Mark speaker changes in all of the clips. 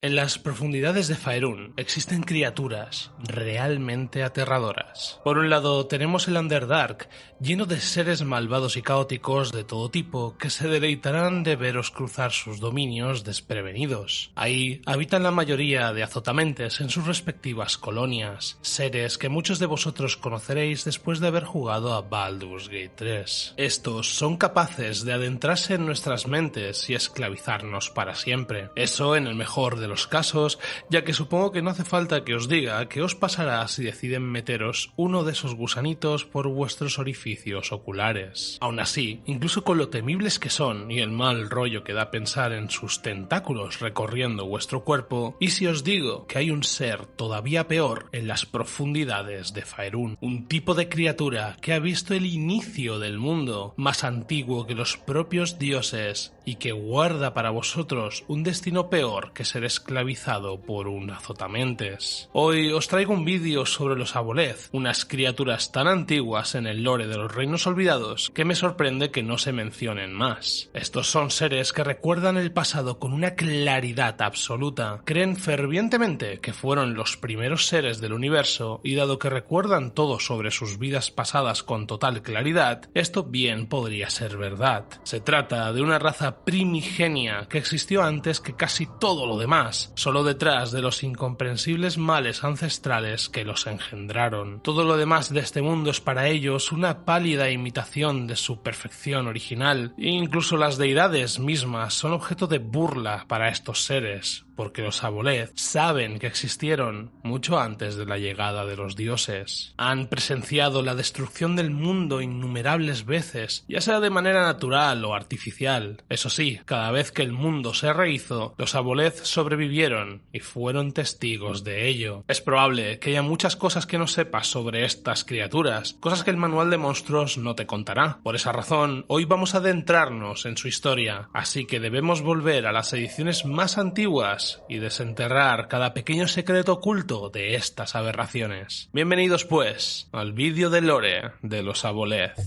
Speaker 1: En las profundidades de Faerun existen criaturas realmente aterradoras. Por un lado tenemos el Underdark, lleno de seres malvados y caóticos de todo tipo que se deleitarán de veros cruzar sus dominios desprevenidos. Ahí habitan la mayoría de azotamentes en sus respectivas colonias, seres que muchos de vosotros conoceréis después de haber jugado a Baldur's Gate 3. Estos son capaces de adentrarse en nuestras mentes y esclavizarnos para siempre. Eso en el mejor de los casos, ya que supongo que no hace falta que os diga qué os pasará si deciden meteros uno de esos gusanitos por vuestros orificios oculares. Aún así, incluso con lo temibles que son y el mal rollo que da pensar en sus tentáculos recorriendo vuestro cuerpo, y si os digo que hay un ser todavía peor en las profundidades de Faerun, un tipo de criatura que ha visto el inicio del mundo, más antiguo que los propios dioses, y que guarda para vosotros un destino peor que ser esclavizado por un azotamentes. Hoy os traigo un vídeo sobre los Aboleth, unas criaturas tan antiguas en el lore de los reinos olvidados que me sorprende que no se mencionen más. Estos son seres que recuerdan el pasado con una claridad absoluta, creen fervientemente que fueron los primeros seres del universo y dado que recuerdan todo sobre sus vidas pasadas con total claridad, esto bien podría ser verdad. Se trata de una raza primigenia que existió antes que casi todo lo demás, solo detrás de los incomprensibles males ancestrales que los engendraron. Todo lo demás de este mundo es para ellos una pálida imitación de su perfección original, e incluso las deidades mismas son objeto de burla para estos seres, porque los Aboleth saben que existieron mucho antes de la llegada de los dioses. Han presenciado la destrucción del mundo innumerables veces, ya sea de manera natural o artificial. Eso sí, cada vez que el mundo se rehizo, los Aboleth sobrevivieron y fueron testigos de ello. Es probable que haya muchas cosas que no sepas sobre estas criaturas, cosas que el manual de monstruos no te contará. Por esa razón, hoy vamos a adentrarnos en su historia, así que debemos volver a las ediciones más antiguas y desenterrar cada pequeño secreto oculto de estas aberraciones. Bienvenidos pues al vídeo de lore de los Aboleth.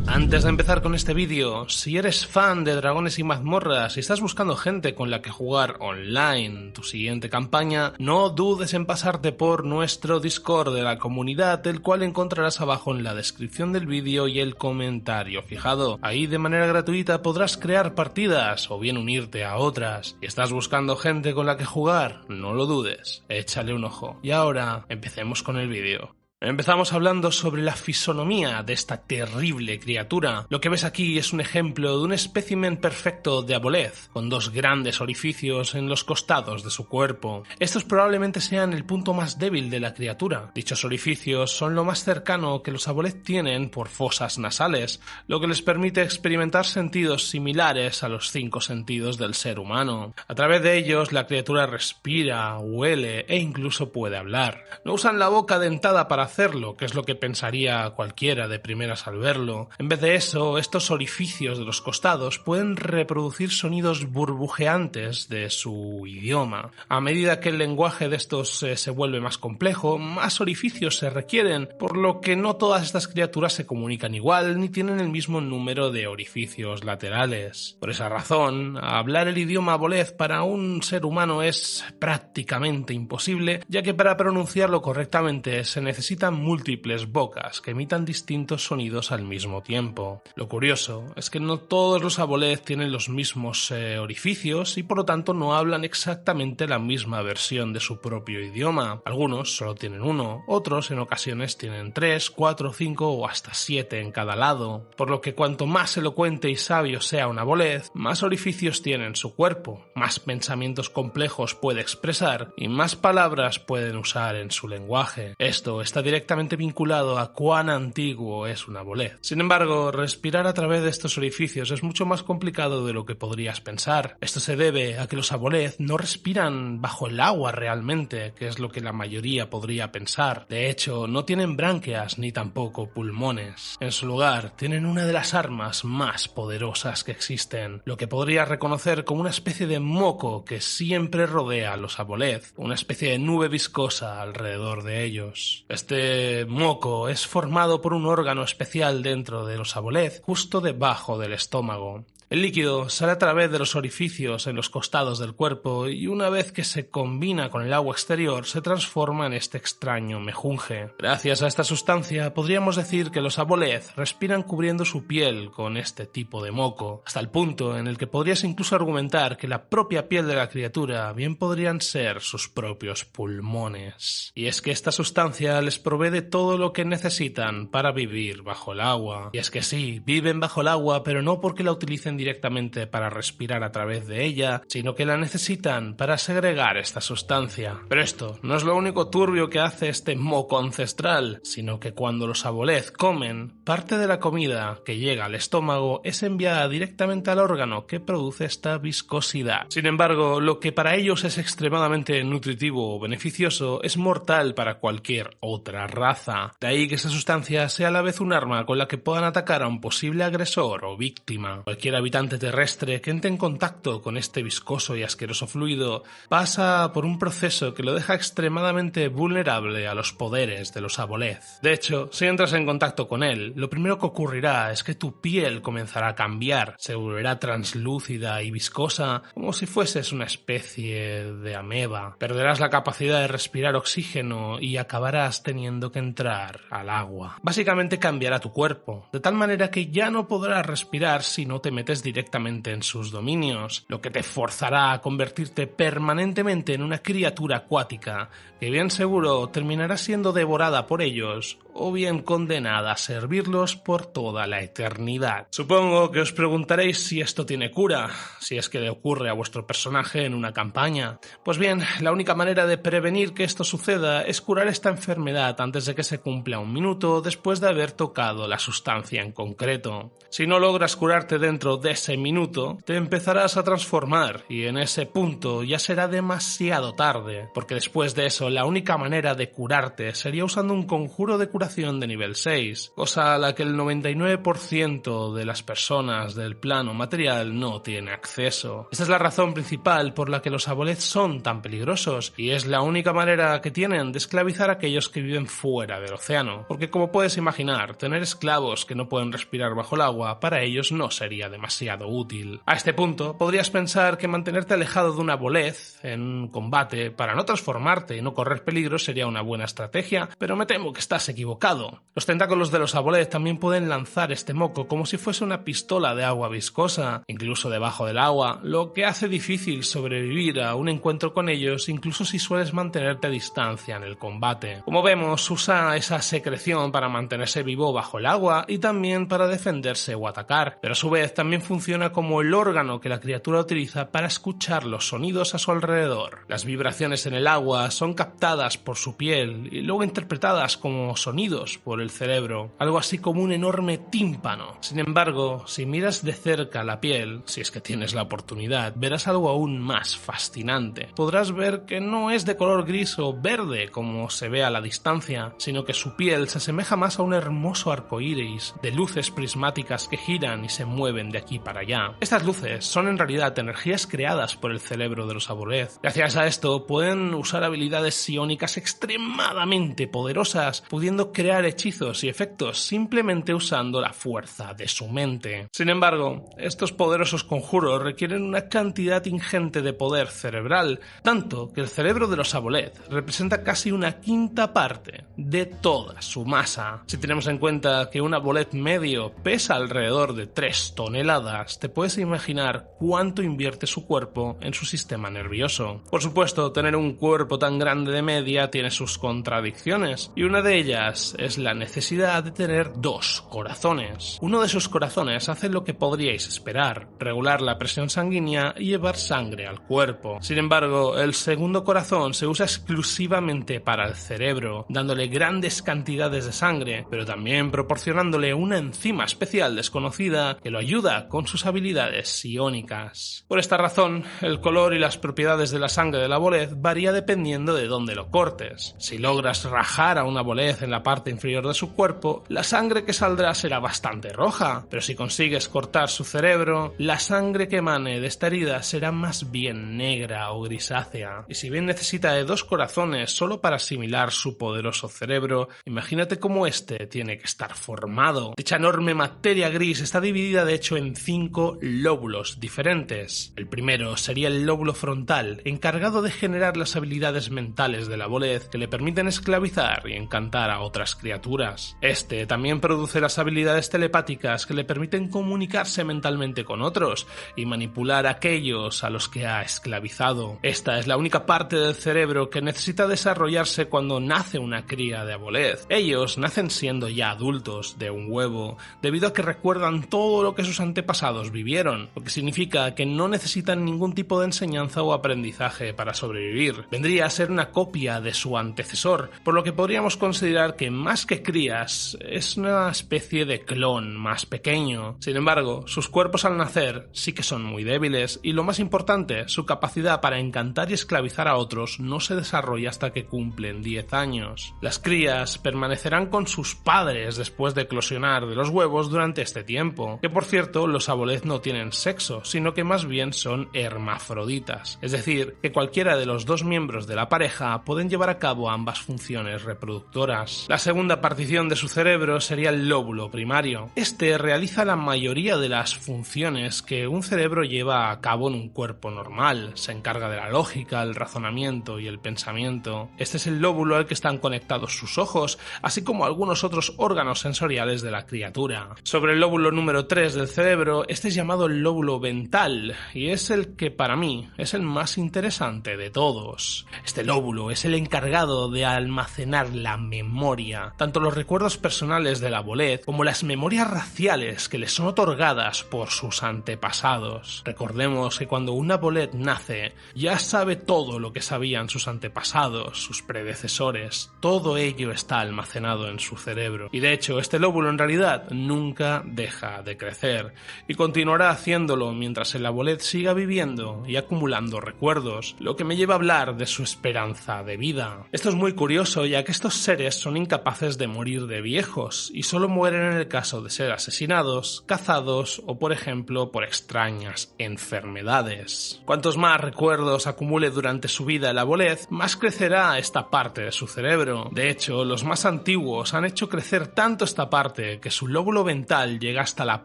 Speaker 1: Antes de empezar con este vídeo, si eres fan de Dragones y Mazmorras y estás buscando gente con la que jugar online tu siguiente campaña, no dudes en pasarte por nuestro Discord de la comunidad, el cual encontrarás abajo en la descripción del vídeo y el comentario fijado. Ahí de manera gratuita podrás crear partidas o bien unirte a otras. Si estás buscando gente con la que jugar, no lo dudes, échale un ojo. Y ahora, empecemos con el vídeo. Empezamos hablando sobre la fisonomía de esta terrible criatura. Lo que ves aquí es un ejemplo de un espécimen perfecto de Aboleth, con dos grandes orificios en los costados de su cuerpo. Estos probablemente sean el punto más débil de la criatura. Dichos orificios son lo más cercano que los Aboleth tienen por fosas nasales, lo que les permite experimentar sentidos similares a los 5 sentidos del ser humano. A través de ellos la criatura respira, huele e incluso puede hablar. No usan la boca dentada para hacerlo, que es lo que pensaría cualquiera de primeras al verlo. En vez de eso, estos orificios de los costados pueden reproducir sonidos burbujeantes de su idioma. A medida que el lenguaje de estos se vuelve más complejo, más orificios se requieren, por lo que no todas estas criaturas se comunican igual ni tienen el mismo número de orificios laterales. Por esa razón, hablar el idioma Aboleth para un ser humano es prácticamente imposible, ya que para pronunciarlo correctamente se necesita múltiples bocas que emitan distintos sonidos al mismo tiempo. Lo curioso es que no todos los Aboleth tienen los mismos orificios y por lo tanto no hablan exactamente la misma versión de su propio idioma. Algunos solo tienen uno, otros en ocasiones tienen 3, 4, 5 o hasta 7 en cada lado, por lo que cuanto más elocuente y sabio sea un Aboleth, más orificios tiene en su cuerpo, más pensamientos complejos puede expresar y más palabras pueden usar en su lenguaje. Esto está directamente vinculado a cuán antiguo es un Aboleth. Sin embargo, respirar a través de estos orificios es mucho más complicado de lo que podrías pensar. Esto se debe a que los Aboleth no respiran bajo el agua realmente, que es lo que la mayoría podría pensar. De hecho, no tienen branquias ni tampoco pulmones. En su lugar, tienen una de las armas más poderosas que existen, lo que podrías reconocer como una especie de moco que siempre rodea a los Aboleth, una especie de nube viscosa alrededor de ellos. Este moco es formado por un órgano especial dentro de los Aboleth, justo debajo del estómago. El líquido sale a través de los orificios en los costados del cuerpo y una vez que se combina con el agua exterior se transforma en este extraño mejunje. Gracias a esta sustancia podríamos decir que los aboleth respiran cubriendo su piel con este tipo de moco, hasta el punto en el que podrías incluso argumentar que la propia piel de la criatura bien podrían ser sus propios pulmones. Y es que esta sustancia les provee de todo lo que necesitan para vivir bajo el agua. Y es que sí, viven bajo el agua, pero no porque la utilicen directamente para respirar a través de ella, sino que la necesitan para segregar esta sustancia. Pero esto no es lo único turbio que hace este moco ancestral, sino que cuando los aboleth comen, parte de la comida que llega al estómago es enviada directamente al órgano que produce esta viscosidad. Sin embargo, lo que para ellos es extremadamente nutritivo o beneficioso es mortal para cualquier otra raza. De ahí que esa sustancia sea a la vez un arma con la que puedan atacar a un posible agresor o víctima. Cualquier habitante terrestre que entre en contacto con este viscoso y asqueroso fluido pasa por un proceso que lo deja extremadamente vulnerable a los poderes de los aboleth. De hecho, si entras en contacto con él, lo primero que ocurrirá es que tu piel comenzará a cambiar, se volverá translúcida y viscosa como si fueses una especie de ameba. Perderás la capacidad de respirar oxígeno y acabarás teniendo que entrar al agua. Básicamente cambiará tu cuerpo, de tal manera que ya no podrás respirar si no te metes directamente en sus dominios, lo que te forzará a convertirte permanentemente en una criatura acuática que bien seguro terminará siendo devorada por ellos o bien condenada a servirlos por toda la eternidad. Supongo que os preguntaréis si esto tiene cura, si es que le ocurre a vuestro personaje en una campaña. Pues bien, la única manera de prevenir que esto suceda es curar esta enfermedad antes de que se cumpla un minuto después de haber tocado la sustancia en concreto. Si no logras curarte dentro de ese minuto, te empezarás a transformar y en ese punto ya será demasiado tarde, porque después de eso la única manera de curarte sería usando un conjuro de curación de nivel 6, cosa a la que el 99% de las personas del plano material no tiene acceso. Esta es la razón principal por la que los aboleth son tan peligrosos y es la única manera que tienen de esclavizar a aquellos que viven fuera del océano, porque como puedes imaginar, tener esclavos que no pueden respirar bajo el agua para ellos no sería demasiado útil. A este punto, podrías pensar que mantenerte alejado de un aboleth en un combate para no transformarte y no correr peligro sería una buena estrategia, pero me temo que estás equivocado. Los tentáculos de los aboleth también pueden lanzar este moco como si fuese una pistola de agua viscosa, incluso debajo del agua, lo que hace difícil sobrevivir a un encuentro con ellos incluso si sueles mantenerte a distancia en el combate. Como vemos, usa esa secreción para mantenerse vivo bajo el agua y también para defenderse o atacar, pero a su vez también funciona como el órgano que la criatura utiliza para escuchar los sonidos a su alrededor. Las vibraciones en el agua son captadas por su piel y luego interpretadas como sonidos por el cerebro, algo así como un enorme tímpano. Sin embargo, si miras de cerca la piel, si es que tienes la oportunidad, verás algo aún más fascinante. Podrás ver que no es de color gris o verde como se ve a la distancia, sino que su piel se asemeja más a un hermoso arco iris de luces prismáticas que giran y se mueven de aquí para allá. Estas luces son en realidad energías creadas por el cerebro de los aboleth. Gracias a esto pueden usar habilidades psiónicas extremadamente poderosas, pudiendo crear hechizos y efectos simplemente usando la fuerza de su mente. Sin embargo, estos poderosos conjuros requieren una cantidad ingente de poder cerebral, tanto que el cerebro de los aboleth representa casi una quinta parte de toda su masa. Si tenemos en cuenta que un aboleth medio pesa alrededor de 3 toneladas, te puedes imaginar cuánto invierte su cuerpo en su sistema nervioso. Por supuesto, tener un cuerpo tan grande de media tiene sus contradicciones, y una de ellas es la necesidad de tener 2 corazones. Uno de sus corazones hace lo que podríais esperar, regular la presión sanguínea y llevar sangre al cuerpo. Sin embargo, el segundo corazón se usa exclusivamente para el cerebro, dándole grandes cantidades de sangre, pero también proporcionándole una enzima especial desconocida que lo ayuda con sus habilidades psiónicas. Por esta razón, el color y las propiedades de la sangre del aboleth varía dependiendo de dónde lo cortes. Si logras rajar a un aboleth en la parte inferior de su cuerpo, la sangre que saldrá será bastante roja, pero si consigues cortar su cerebro, la sangre que emane de esta herida será más bien negra o grisácea. Y si bien necesita de 2 corazones solo para asimilar su poderoso cerebro, imagínate cómo este tiene que estar formado. Dicha enorme materia gris está dividida de hecho en en 5 lóbulos diferentes. El primero sería el lóbulo frontal, encargado de generar las habilidades mentales de la bolez que le permiten esclavizar y encantar a otras criaturas. Este también produce las habilidades telepáticas que le permiten comunicarse mentalmente con otros y manipular a aquellos a los que ha esclavizado. Esta es la única parte del cerebro que necesita desarrollarse cuando nace una cría de abolez. Ellos nacen siendo ya adultos de un huevo, debido a que recuerdan todo lo que sus antepasados vivieron, lo que significa que no necesitan ningún tipo de enseñanza o aprendizaje para sobrevivir. Vendría a ser una copia de su antecesor, por lo que podríamos considerar que más que crías, es una especie de clon más pequeño. Sin embargo, sus cuerpos al nacer sí que son muy débiles y, lo más importante, su capacidad para encantar y esclavizar a otros no se desarrolla hasta que cumplen 10 años. Las crías permanecerán con sus padres después de eclosionar de los huevos durante este tiempo, que por cierto los abolez no tienen sexo, sino que más bien son hermafroditas, es decir, que cualquiera de los dos miembros de la pareja pueden llevar a cabo ambas funciones reproductoras. La segunda partición de su cerebro sería el lóbulo primario. Este realiza la mayoría de las funciones que un cerebro lleva a cabo en un cuerpo normal. Se encarga de la lógica, el razonamiento y el pensamiento. Este es el lóbulo al que están conectados sus ojos, así como algunos otros órganos sensoriales de la criatura. Sobre el lóbulo número 3 del cerebro, este es llamado el lóbulo ventral, y es el que para mí es el más interesante de todos. Este lóbulo es el encargado de almacenar la memoria, tanto los recuerdos personales de la bolez como las memorias raciales que les son otorgadas por sus antepasados. Recordemos que cuando una bolez nace, ya sabe todo lo que sabían sus antepasados, sus predecesores. Todo ello está almacenado en su cerebro. Y de hecho, este lóbulo en realidad nunca deja de crecer y continuará haciéndolo mientras el abolez siga viviendo y acumulando recuerdos, lo que me lleva a hablar de su esperanza de vida. Esto es muy curioso, ya que estos seres son incapaces de morir de viejos y solo mueren en el caso de ser asesinados, cazados o, por ejemplo, por extrañas enfermedades. Cuantos más recuerdos acumule durante su vida el abolez, más crecerá esta parte de su cerebro. De hecho, los más antiguos han hecho crecer tanto esta parte que su lóbulo ventral llega hasta la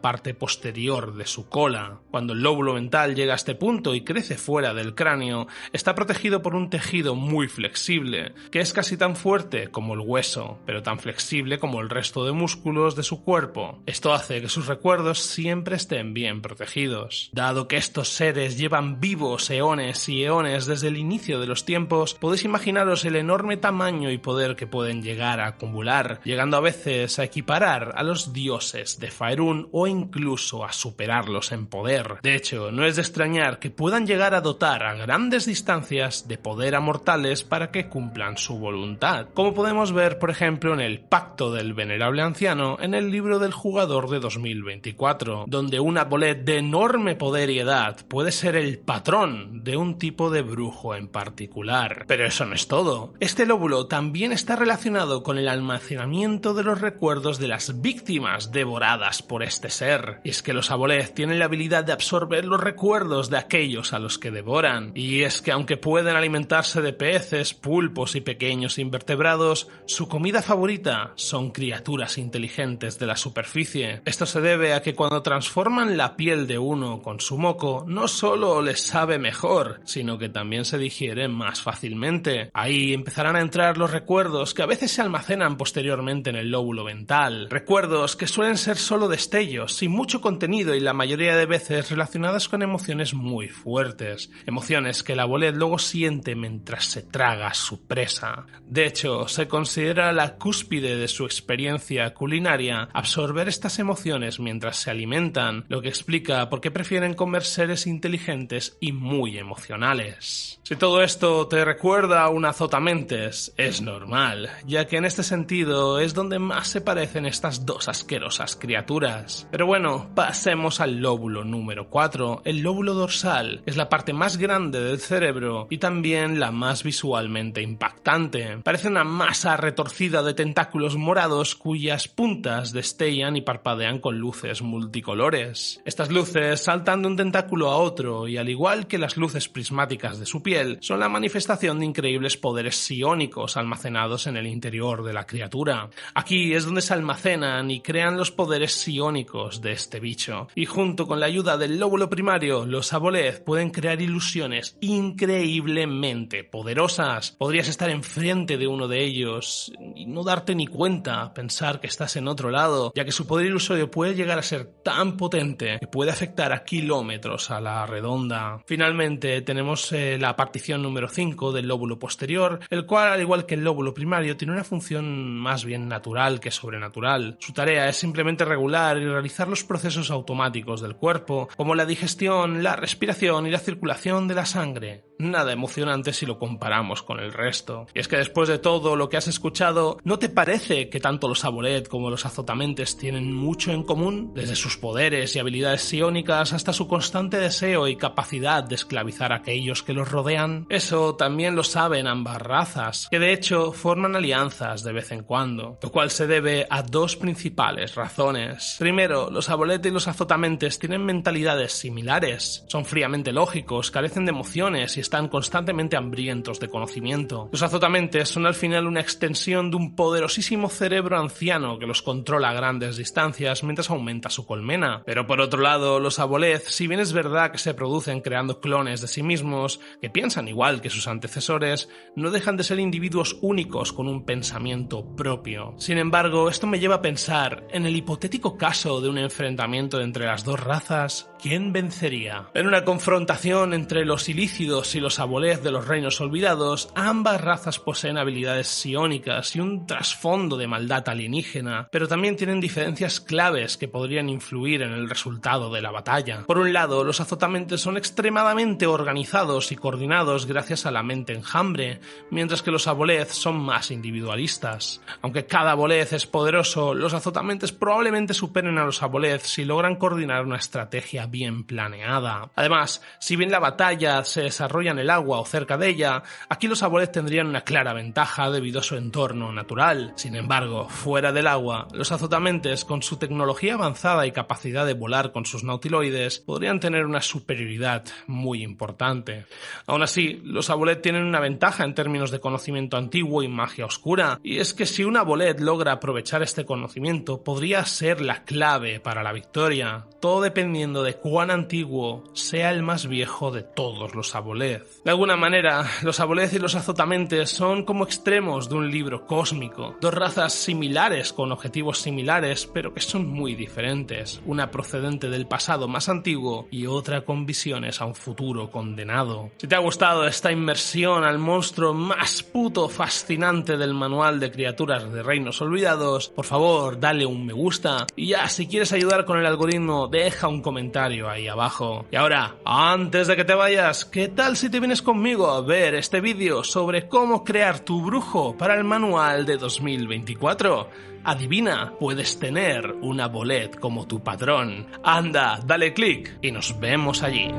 Speaker 1: parte posterior de su cola. Cuando el lóbulo ventral llega a este punto y crece fuera del cráneo, está protegido por un tejido muy flexible, que es casi tan fuerte como el hueso, pero tan flexible como el resto de músculos de su cuerpo. Esto hace que sus recuerdos siempre estén bien protegidos. Dado que estos seres llevan vivos eones y eones desde el inicio de los tiempos, podéis imaginaros el enorme tamaño y poder que pueden llegar a acumular, llegando a veces a equiparar a los dioses de Faerun o incluso a superarlos en poder. De hecho, no es de extrañar que puedan llegar a dotar a grandes distancias de poder a mortales para que cumplan su voluntad, como podemos ver por ejemplo en el Pacto del Venerable Anciano en el libro del jugador de 2024, donde una bolez de enorme poder y edad puede ser el patrón de un tipo de brujo en particular. Pero eso no es todo. Este lóbulo también está relacionado con el almacenamiento de los recuerdos de las víctimas devoradas por este ser. Y es que los abolez tienen la habilidad de absorber los recuerdos de aquellos a los que devoran. Y es que aunque pueden alimentarse de peces, pulpos y pequeños invertebrados, su comida favorita son criaturas inteligentes de la superficie. Esto se debe a que cuando transforman la piel de uno con su moco, no solo les sabe mejor, sino que también se digiere más fácilmente. Ahí empezarán a entrar los recuerdos que a veces se almacenan posteriormente en el lóbulo ventral. Recuerdos que suelen ser solo destellos, sin mucho contenido y la mayoría de veces relacionadas con emociones muy fuertes. Emociones que la bolez luego siente mientras se traga a su presa. De hecho, se considera la cúspide de su experiencia culinaria absorber estas emociones mientras se alimentan, lo que explica por qué prefieren comer seres inteligentes y muy emocionales. Si todo esto te recuerda a un azotamentes, es normal, ya que en este sentido es donde más se parecen estas dos asquerosas criaturas. Pero bueno, pasemos al lóbulo número 4. El lóbulo dorsal es la parte más grande del cerebro y también la más visualmente impactante. Parece una masa retorcida de tentáculos morados cuyas puntas destellan y parpadean con luces multicolores. Estas luces saltan de un tentáculo a otro y, al igual que las luces prismáticas de su piel, son la manifestación de increíbles poderes psiónicos almacenados en el interior de la criatura. Aquí es donde se almacenan y crean los poderes psiónicos de este bicho dicho. Y junto con la ayuda del lóbulo primario, los aboleth pueden crear ilusiones increíblemente poderosas. Podrías estar enfrente de uno de ellos y no darte ni cuenta, pensar que estás en otro lado, ya que su poder ilusorio puede llegar a ser tan potente que puede afectar a kilómetros a la redonda. Finalmente tenemos la partición número 5 del lóbulo posterior, el cual, al igual que el lóbulo primario, tiene una función más bien natural que sobrenatural. Su tarea es simplemente regular y realizar los procesos automáticos del cuerpo, como la digestión, la respiración y la circulación de la sangre. Nada emocionante si lo comparamos con el resto. Y es que después de todo lo que has escuchado, ¿no te parece que tanto los aboleth como los azotamentes tienen mucho en común? Desde sus poderes y habilidades psiónicas hasta su constante deseo y capacidad de esclavizar a aquellos que los rodean. Eso también lo saben ambas razas, que de hecho forman alianzas de vez en cuando, lo cual se debe a dos principales razones. Primero, los aboleth y los azotamentes tienen mentalidades similares, son fríamente lógicos, carecen de emociones y están constantemente hambrientos de conocimiento. Los azotamentes son al final una extensión de un poderosísimo cerebro anciano que los controla a grandes distancias mientras aumenta su colmena. Pero por otro lado, los aboleth, si bien es verdad que se producen creando clones de sí mismos, que piensan igual que sus antecesores, no dejan de ser individuos únicos con un pensamiento propio. Sin embargo, esto me lleva a pensar, en el hipotético caso de un enfrentamiento entre las dos razas, ¿quién vencería? En una confrontación entre los ilícidos y los aboleth de los reinos olvidados, ambas razas poseen habilidades psiónicas y un trasfondo de maldad alienígena, pero también tienen diferencias claves que podrían influir en el resultado de la batalla. Por un lado, los azotamentes son extremadamente organizados y coordinados gracias a la mente enjambre, mientras que los aboleth son más individualistas. Aunque cada aboleth es poderoso, los azotamentes probablemente superen a los aboleth si logran coordinar una estrategia bien planeada. Además, si bien la batalla se desarrolla en el agua o cerca de ella, aquí los aboleth tendrían una clara ventaja debido a su entorno natural. Sin embargo, fuera del agua, los azotamentes, con su tecnología avanzada y capacidad de volar con sus nautiloides, podrían tener una superioridad muy importante. Aún así, los aboleth tienen una ventaja en términos de conocimiento antiguo y magia oscura, y es que si un aboleth logra aprovechar este conocimiento, podría ser la clave para la victoria, todo dependiendo de cuán antiguo sea el más viejo de todos los aboleth. De alguna manera, los aboleth y los azotamentes son como extremos de un libro cósmico, dos razas similares con objetivos similares, pero que son muy diferentes, una procedente del pasado más antiguo y otra con visiones a un futuro condenado. Si te ha gustado esta inmersión al monstruo más puto fascinante del manual de criaturas de reinos olvidados, por favor dale un me gusta y ya, si quieres ayudar con el algoritmo, deja un comentario ahí abajo. Y ahora, antes de que te vayas, ¿qué tal si te vienes conmigo a ver este vídeo sobre cómo crear tu brujo para el manual de 2024? Adivina, puedes tener un aboleth como tu patrón. Anda, dale click y nos vemos allí.